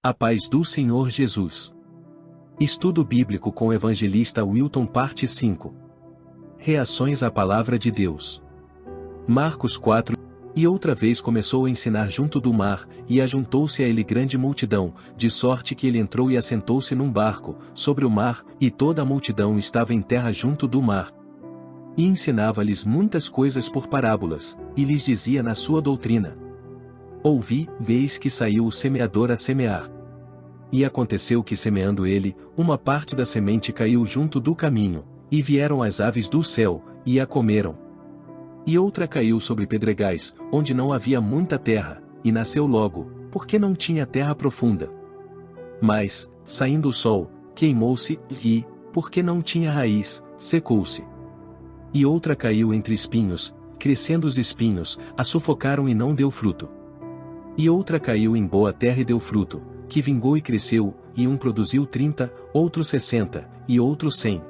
A paz do Senhor Jesus. Estudo bíblico com o evangelista Wilton, parte 5. Reações à palavra de Deus. Marcos 4. E outra vez começou a ensinar junto do mar, e ajuntou-se a ele grande multidão, de sorte que ele entrou e assentou-se num barco, sobre o mar, e toda a multidão estava em terra junto do mar. E ensinava-lhes muitas coisas por parábolas, e lhes dizia na sua doutrina: Ouvi, veis que saiu o semeador a semear. E aconteceu que, semeando ele, uma parte da semente caiu junto do caminho, e vieram as aves do céu, e a comeram. E outra caiu sobre pedregais, onde não havia muita terra, e nasceu logo, porque não tinha terra profunda. Mas, saindo o sol, queimou-se, e, porque não tinha raiz, secou-se. E outra caiu entre espinhos, crescendo os espinhos, a sufocaram e não deu fruto. E outra caiu em boa terra e deu fruto, que vingou e cresceu, e um produziu 30, outro 60, e outro 100.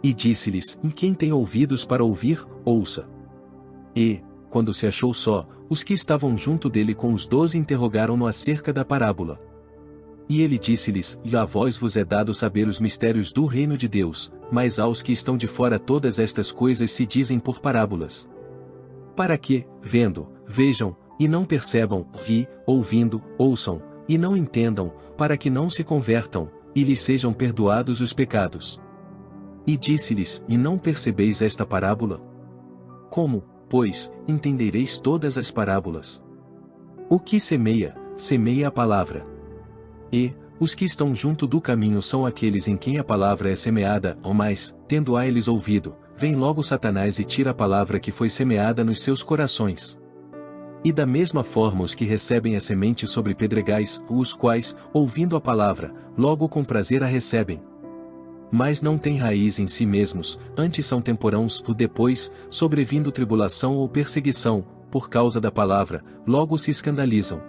E disse-lhes: Quem tem ouvidos para ouvir, ouça. E, quando se achou só, os que estavam junto dele com os 12 interrogaram-no acerca da parábola. E ele disse-lhes: A vós vos é dado saber os mistérios do reino de Deus, mas aos que estão de fora todas estas coisas se dizem por parábolas. Para que, vendo, vejam, e não percebam, e, ouvindo, ouçam, e não entendam, para que não se convertam, e lhes sejam perdoados os pecados. E disse-lhes: E não percebeis esta parábola? Como, pois, entendereis todas as parábolas? O que semeia, semeia a palavra. E, os que estão junto do caminho são aqueles em quem a palavra é semeada, ou mais, tendo a eles ouvido, vem logo Satanás e tira a palavra que foi semeada nos seus corações. E da mesma forma os que recebem a semente sobre pedregais, os quais, ouvindo a palavra, logo com prazer a recebem. Mas não têm raiz em si mesmos, antes são temporãos, ou depois, sobrevindo tribulação ou perseguição, por causa da palavra, logo se escandalizam.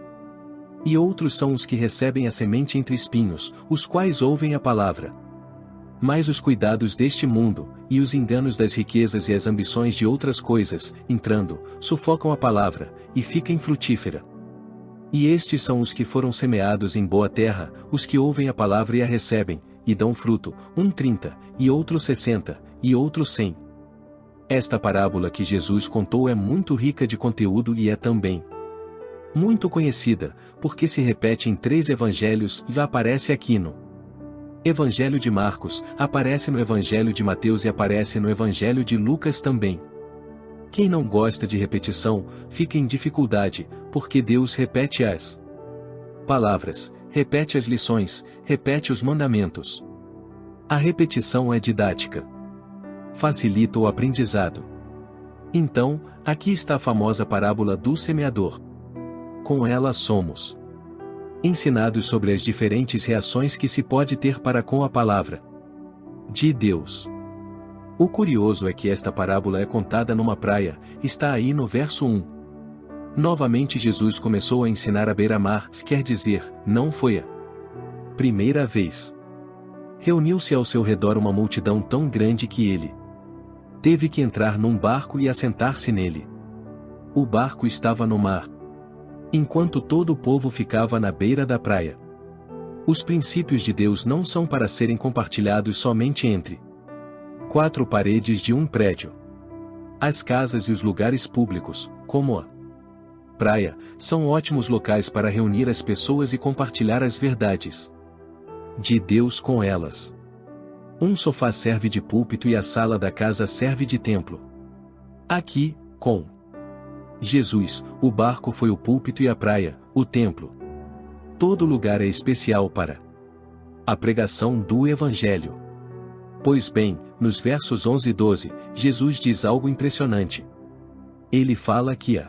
E outros são os que recebem a semente entre espinhos, os quais ouvem a palavra. Mas os cuidados deste mundo, e os enganos das riquezas e as ambições de outras coisas, entrando, sufocam a palavra, e fica infrutífera. E estes são os que foram semeados em boa terra, os que ouvem a palavra e a recebem, e dão fruto, um 30, e outro 60, e outro 100. Esta parábola que Jesus contou é muito rica de conteúdo e é também muito conhecida, porque se repete em 3 evangelhos e aparece aqui no Evangelho de Marcos, aparece no Evangelho de Mateus e aparece no Evangelho de Lucas também. Quem não gosta de repetição, fica em dificuldade, porque Deus repete as palavras, repete as lições, repete os mandamentos. A repetição é didática. Facilita o aprendizado. Então, aqui está a famosa parábola do semeador. Com ela somos ensinados sobre as diferentes reações que se pode ter para com a palavra de Deus. O curioso é que esta parábola é contada numa praia, está aí no verso 1. Novamente Jesus começou a ensinar à beira-mar, quer dizer, não foi a primeira vez. Reuniu-se ao seu redor uma multidão tão grande que ele teve que entrar num barco e assentar-se nele. O barco estava no mar, enquanto todo o povo ficava na beira da praia. Os princípios de Deus não são para serem compartilhados somente entre 4 paredes de um prédio. As casas e os lugares públicos, como a praia, são ótimos locais para reunir as pessoas e compartilhar as verdades de Deus com elas. Um sofá serve de púlpito e a sala da casa serve de templo. Aqui, com Jesus, o barco foi o púlpito e a praia, o templo. Todo lugar é especial para a pregação do Evangelho. Pois bem, nos versos 11 e 12, Jesus diz algo impressionante. Ele fala que a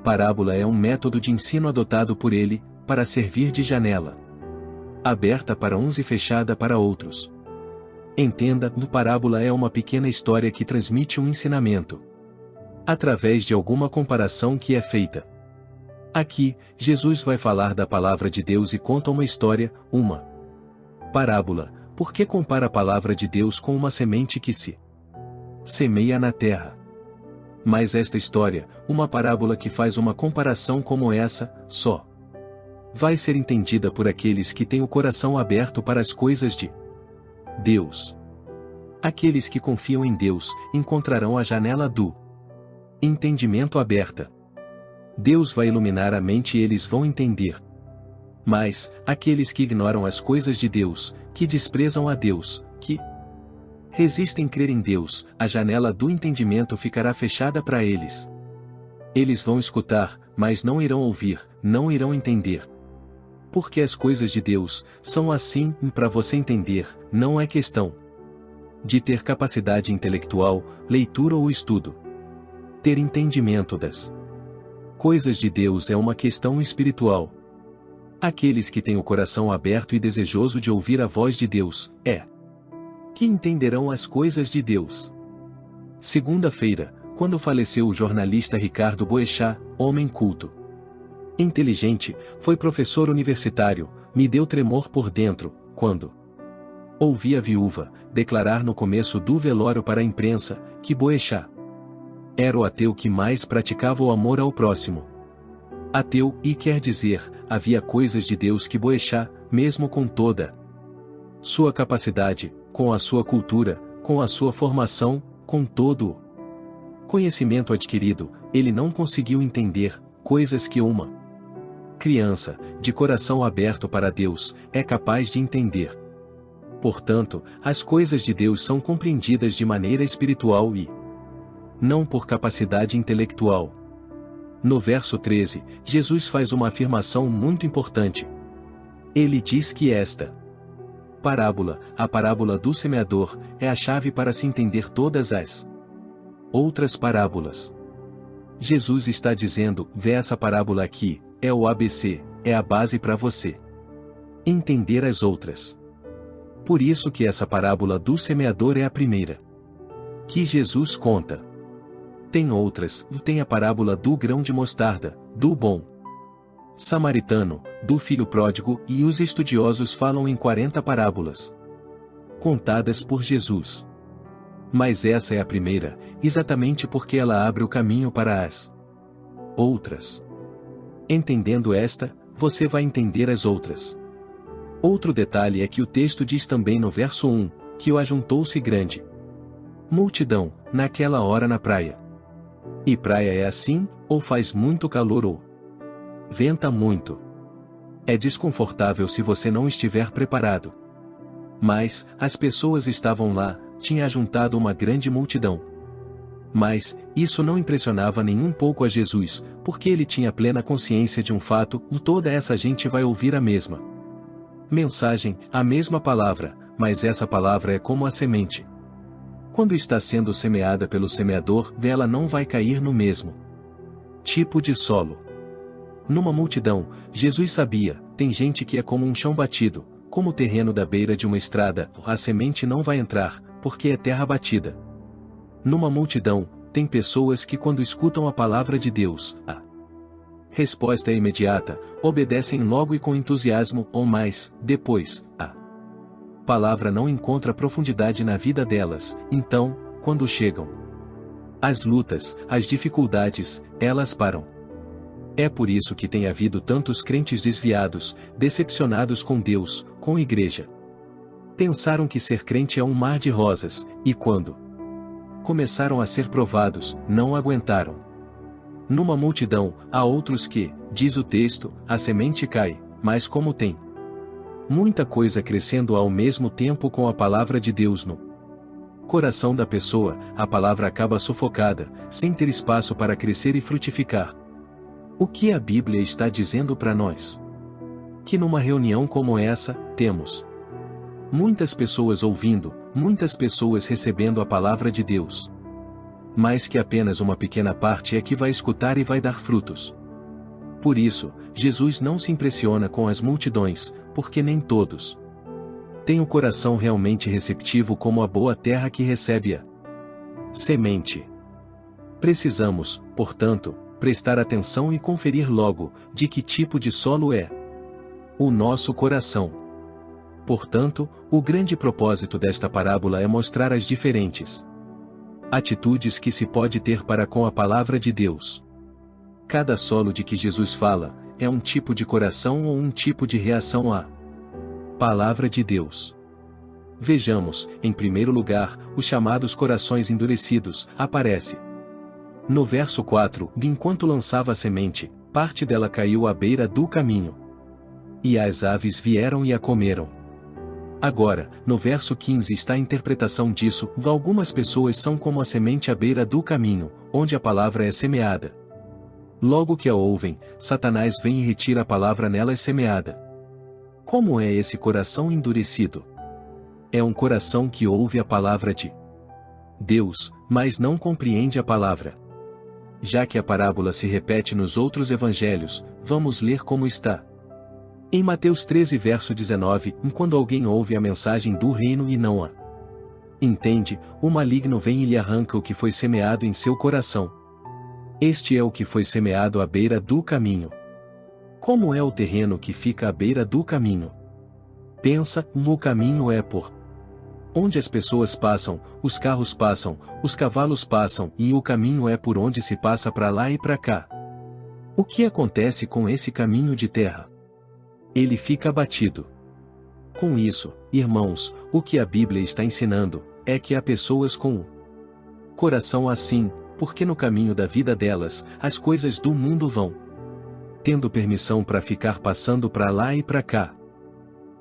parábola é um método de ensino adotado por ele, para servir de janela aberta para uns e fechada para outros. Entenda, a parábola é uma pequena história que transmite um ensinamento através de alguma comparação que é feita. Aqui, Jesus vai falar da palavra de Deus e conta uma história, uma parábola, porque compara a palavra de Deus com uma semente que se semeia na terra. Mas esta história, uma parábola que faz uma comparação como essa, só vai ser entendida por aqueles que têm o coração aberto para as coisas de Deus. Aqueles que confiam em Deus encontrarão a janela do entendimento aberta. Deus vai iluminar a mente e eles vão entender. Mas, aqueles que ignoram as coisas de Deus, que desprezam a Deus, que resistem crer em Deus, a janela do entendimento ficará fechada para eles. Eles vão escutar, mas não irão ouvir, não irão entender. Porque as coisas de Deus são assim, e para você entender, não é questão de ter capacidade intelectual, leitura ou estudo. Ter entendimento das coisas de Deus é uma questão espiritual. Aqueles que têm o coração aberto e desejoso de ouvir a voz de Deus, que entenderão as coisas de Deus. Segunda-feira, quando faleceu o jornalista Ricardo Boechat, homem culto, inteligente, foi professor universitário, me deu tremor por dentro, quando ouvi a viúva declarar no começo do velório para a imprensa, que Boechat era o ateu que mais praticava o amor ao próximo. Ateu, e quer dizer, havia coisas de Deus que Boechat, mesmo com toda sua capacidade, com a sua cultura, com a sua formação, com todo o conhecimento adquirido, ele não conseguiu entender, coisas que uma criança, de coração aberto para Deus, é capaz de entender. Portanto, as coisas de Deus são compreendidas de maneira espiritual e não por capacidade intelectual. No verso 13, Jesus faz uma afirmação muito importante. Ele diz que esta parábola, a parábola do semeador, é a chave para se entender todas as outras parábolas. Jesus está dizendo, vê essa parábola aqui, é o ABC, é a base para você entender as outras. Por isso que essa parábola do semeador é a primeira que Jesus conta. Tem outras, tem a parábola do grão de mostarda, do bom samaritano, do filho pródigo, e os estudiosos falam em 40 parábolas contadas por Jesus. Mas essa é a primeira, exatamente porque ela abre o caminho para as outras. Entendendo esta, você vai entender as outras. Outro detalhe é que o texto diz também no verso 1, que o ajuntou-se grande multidão, naquela hora na praia. E praia é assim, ou faz muito calor ou venta muito. É desconfortável se você não estiver preparado. Mas, as pessoas estavam lá, tinha ajuntado uma grande multidão. Mas, isso não impressionava nem um pouco a Jesus, porque ele tinha plena consciência de um fato, toda essa gente vai ouvir a mesma mensagem, a mesma palavra, mas essa palavra é como a semente. Quando está sendo semeada pelo semeador, ela não vai cair no mesmo tipo de solo. Numa multidão, Jesus sabia, tem gente que é como um chão batido, como o terreno da beira de uma estrada, a semente não vai entrar, porque é terra batida. Numa multidão, tem pessoas que quando escutam a palavra de Deus, a resposta é imediata, obedecem logo e com entusiasmo, ou mais, depois, a palavra não encontra profundidade na vida delas, então, quando chegam as lutas, as dificuldades, elas param. É por isso que tem havido tantos crentes desviados, decepcionados com Deus, com a igreja. Pensaram que ser crente é um mar de rosas, e quando começaram a ser provados, não aguentaram. Numa multidão, há outros que, diz o texto, a semente cai, mas como tem muita coisa crescendo ao mesmo tempo com a palavra de Deus no coração da pessoa, a palavra acaba sufocada, sem ter espaço para crescer e frutificar. O que a Bíblia está dizendo para nós? Que numa reunião como essa, temos muitas pessoas ouvindo, muitas pessoas recebendo a palavra de Deus. Mas que apenas uma pequena parte é que vai escutar e vai dar frutos. Por isso, Jesus não se impressiona com as multidões, porque nem todos têm o coração realmente receptivo como a boa terra que recebe a semente. Precisamos, portanto, prestar atenção e conferir logo, de que tipo de solo é o nosso coração. Portanto, o grande propósito desta parábola é mostrar as diferentes atitudes que se pode ter para com a palavra de Deus. Cada solo de que Jesus fala, é um tipo de coração ou um tipo de reação à palavra de Deus. Vejamos, em primeiro lugar, os chamados corações endurecidos, aparece. No verso 4, enquanto lançava a semente, parte dela caiu à beira do caminho. E as aves vieram e a comeram. Agora, no verso 15 está a interpretação disso: algumas pessoas são como a semente à beira do caminho, onde a palavra é semeada. Logo que a ouvem, Satanás vem e retira a palavra nelas semeada. Como é esse coração endurecido? É um coração que ouve a palavra de Deus, mas não compreende a palavra. Já que a parábola se repete nos outros evangelhos, vamos ler como está. Em Mateus 13 verso 19, quando alguém ouve a mensagem do reino e não a entende, o maligno vem e lhe arranca o que foi semeado em seu coração. Este é o que foi semeado à beira do caminho. Como é o terreno que fica à beira do caminho? Pensa, o caminho é por onde as pessoas passam, os carros passam, os cavalos passam, e o caminho é por onde se passa para lá e para cá. O que acontece com esse caminho de terra? Ele fica abatido. Com isso, irmãos, o que a Bíblia está ensinando é que há pessoas com o coração assim, porque no caminho da vida delas, as coisas do mundo vão tendo permissão para ficar passando para lá e para cá.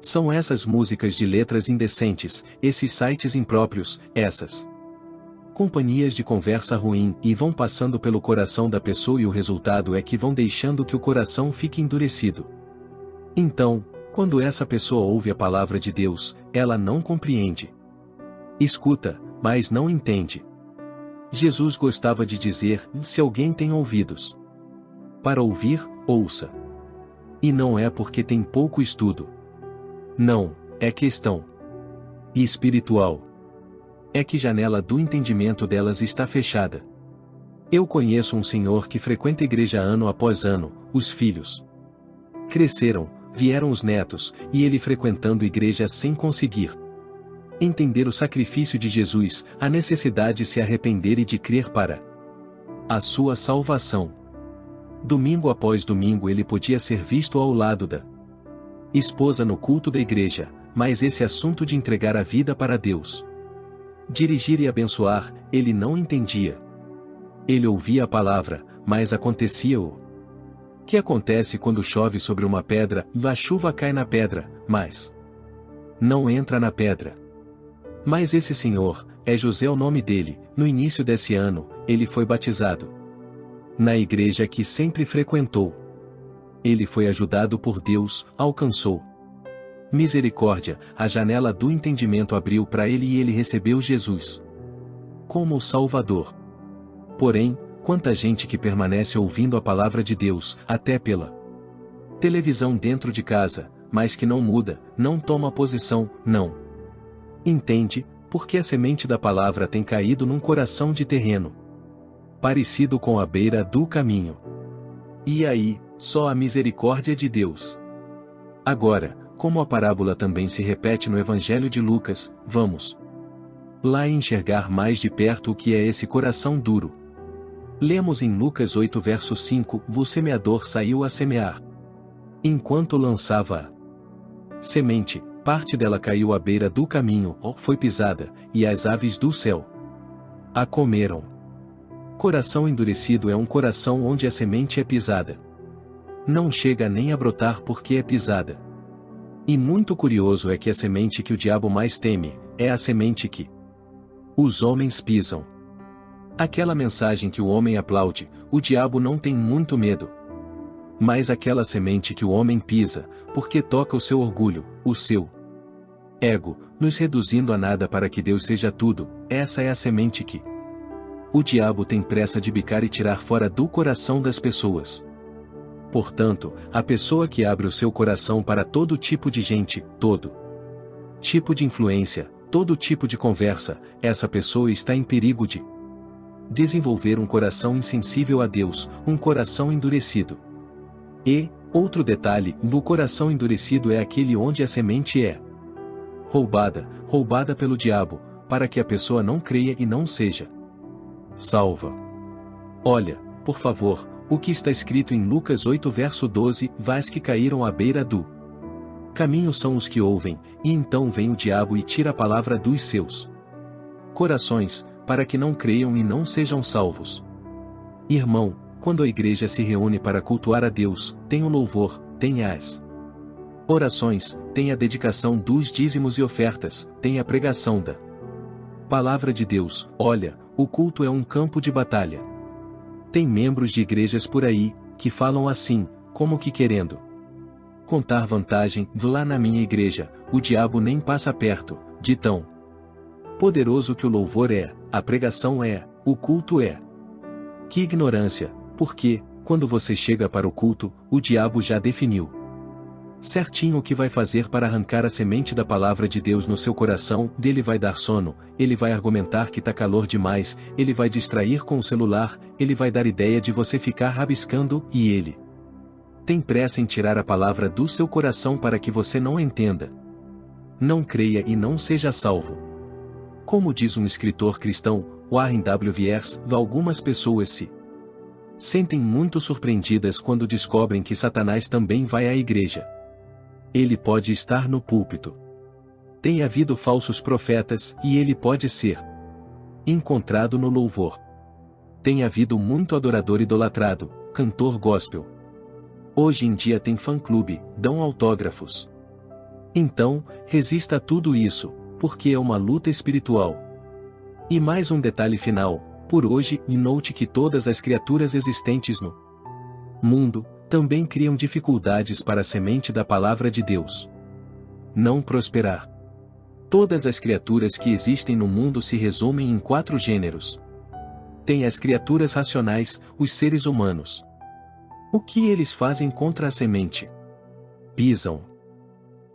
São essas músicas de letras indecentes, esses sites impróprios, essas companhias de conversa ruim, e vão passando pelo coração da pessoa, e o resultado é que vão deixando que o coração fique endurecido. Então, quando essa pessoa ouve a palavra de Deus, ela não compreende. Escuta, mas não entende. Jesus gostava de dizer: se alguém tem ouvidos para ouvir, ouça. E não é porque tem pouco estudo. Não, é questão espiritual. É que janela do entendimento delas está fechada. Eu conheço um senhor que frequenta a igreja ano após ano, os filhos cresceram, vieram os netos, e ele frequentando igreja sem conseguir entender o sacrifício de Jesus, a necessidade de se arrepender e de crer para a sua salvação. Domingo após domingo ele podia ser visto ao lado da esposa no culto da igreja, mas esse assunto de entregar a vida para Deus, dirigir e abençoar, ele não entendia. Ele ouvia a palavra, mas acontecia o que acontece quando chove sobre uma pedra, a chuva cai na pedra, mas não entra na pedra. Mas esse senhor, é José o nome dele, no início desse ano, ele foi batizado na igreja que sempre frequentou. Ele foi ajudado por Deus, alcançou misericórdia, a janela do entendimento abriu para ele e ele recebeu Jesus como o Salvador. Porém, quanta gente que permanece ouvindo a palavra de Deus, até pela televisão dentro de casa, mas que não muda, não toma posição, não entende, porque a semente da palavra tem caído num coração de terreno parecido com a beira do caminho. E aí, só a misericórdia de Deus. Agora, como a parábola também se repete no Evangelho de Lucas, vamos lá enxergar mais de perto o que é esse coração duro. Lemos em Lucas 8 verso 5, o semeador saiu a semear. Enquanto lançava a semente, parte dela caiu à beira do caminho, ou foi pisada, e as aves do céu a comeram. Coração endurecido é um coração onde a semente é pisada. Não chega nem a brotar porque é pisada. E muito curioso é que a semente que o diabo mais teme, é a semente que os homens pisam. Aquela mensagem que o homem aplaude, o diabo não tem muito medo. Mas aquela semente que o homem pisa, porque toca o seu orgulho, o seu ego, nos reduzindo a nada para que Deus seja tudo, essa é a semente que o diabo tem pressa de bicar e tirar fora do coração das pessoas. Portanto, a pessoa que abre o seu coração para todo tipo de gente, todo tipo de influência, todo tipo de conversa, essa pessoa está em perigo de desenvolver um coração insensível a Deus, um coração endurecido. E, outro detalhe, o coração endurecido é aquele onde a semente é roubada pelo diabo, para que a pessoa não creia e não seja salva. Olha, por favor, o que está escrito em Lucas 8 verso 12, vais que caíram à beira do caminho são os que ouvem, e então vem o diabo e tira a palavra dos seus corações, para que não creiam e não sejam salvos. Irmão, quando a igreja se reúne para cultuar a Deus, tem o louvor, tem as orações, tem a dedicação dos dízimos e ofertas, tem a pregação da palavra de Deus. Olha, o culto é um campo de batalha. Tem membros de igrejas por aí, que falam assim, como que querendo contar vantagem. Lá na minha igreja, o diabo nem passa perto, de tão poderoso que o louvor é, a pregação é, o culto é. Que ignorância, porque, quando você chega para o culto, o diabo já definiu certinho o que vai fazer para arrancar a semente da palavra de Deus no seu coração. Dele vai dar sono, ele vai argumentar que tá calor demais, ele vai distrair com o celular, ele vai dar ideia de você ficar rabiscando, e ele tem pressa em tirar a palavra do seu coração para que você não entenda, não creia e não seja salvo. Como diz um escritor cristão, Warren W. Wiersbe, algumas pessoas se sentem muito surpreendidas quando descobrem que Satanás também vai à igreja. Ele pode estar no púlpito. Tem havido falsos profetas, e ele pode ser encontrado no louvor. Tem havido muito adorador idolatrado, cantor gospel. Hoje em dia tem fã-clube, dão autógrafos. Então, resista a tudo isso, porque é uma luta espiritual. E mais um detalhe final, por hoje, e note que todas as criaturas existentes no mundo, também criam dificuldades para a semente da palavra de Deus não prosperar. Todas as criaturas que existem no mundo se resumem em 4 gêneros. Tem as criaturas racionais, os seres humanos. O que eles fazem contra a semente? Pisam.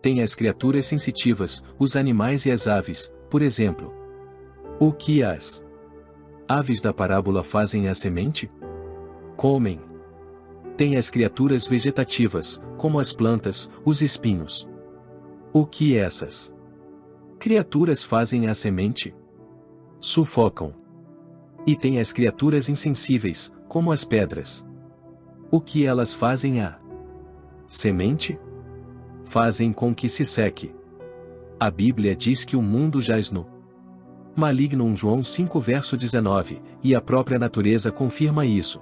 Tem as criaturas sensitivas, os animais e as aves, por exemplo. O que as aves da parábola fazem à semente? Comem. Tem as criaturas vegetativas, como as plantas, os espinhos. O que essas criaturas fazem à semente? Sufocam. E tem as criaturas insensíveis, como as pedras. O que elas fazem à semente? Fazem com que se seque. A Bíblia diz que o mundo jaz no maligno, João 5 verso 19, e a própria natureza confirma isso.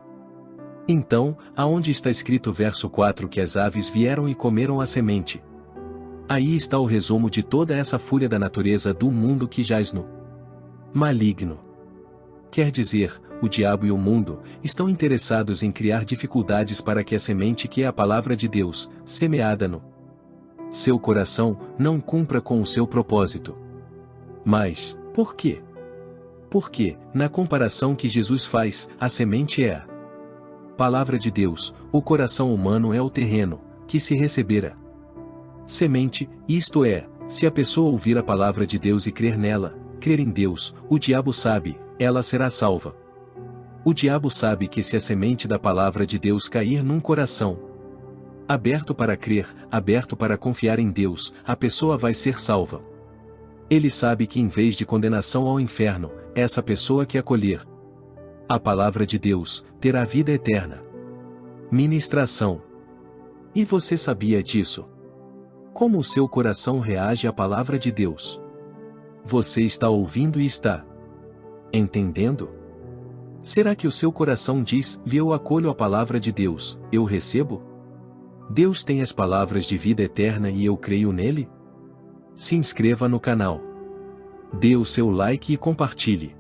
Então, aonde está escrito verso 4 que as aves vieram e comeram a semente? Aí está o resumo de toda essa fúria da natureza do mundo que jaz no maligno. Quer dizer, o diabo e o mundo estão interessados em criar dificuldades para que a semente, que é a palavra de Deus, semeada no seu coração, não cumpra com o seu propósito. Mas, por quê? Porque, na comparação que Jesus faz, a semente é a palavra de Deus, o coração humano é o terreno, que se receber a semente, isto é, se a pessoa ouvir a palavra de Deus e crer nela, crer em Deus, o diabo sabe, ela será salva. O diabo sabe que se a semente da palavra de Deus cair num coração aberto para crer, aberto para confiar em Deus, a pessoa vai ser salva. Ele sabe que em vez de condenação ao inferno, essa pessoa que acolher a palavra de Deus terá vida eterna. Ministração. E você sabia disso? Como o seu coração reage à palavra de Deus? Você está ouvindo e está entendendo? Será que o seu coração diz: eu acolho a palavra de Deus, eu recebo? Deus tem as palavras de vida eterna e eu creio nele? Se inscreva no canal. Dê o seu like e compartilhe.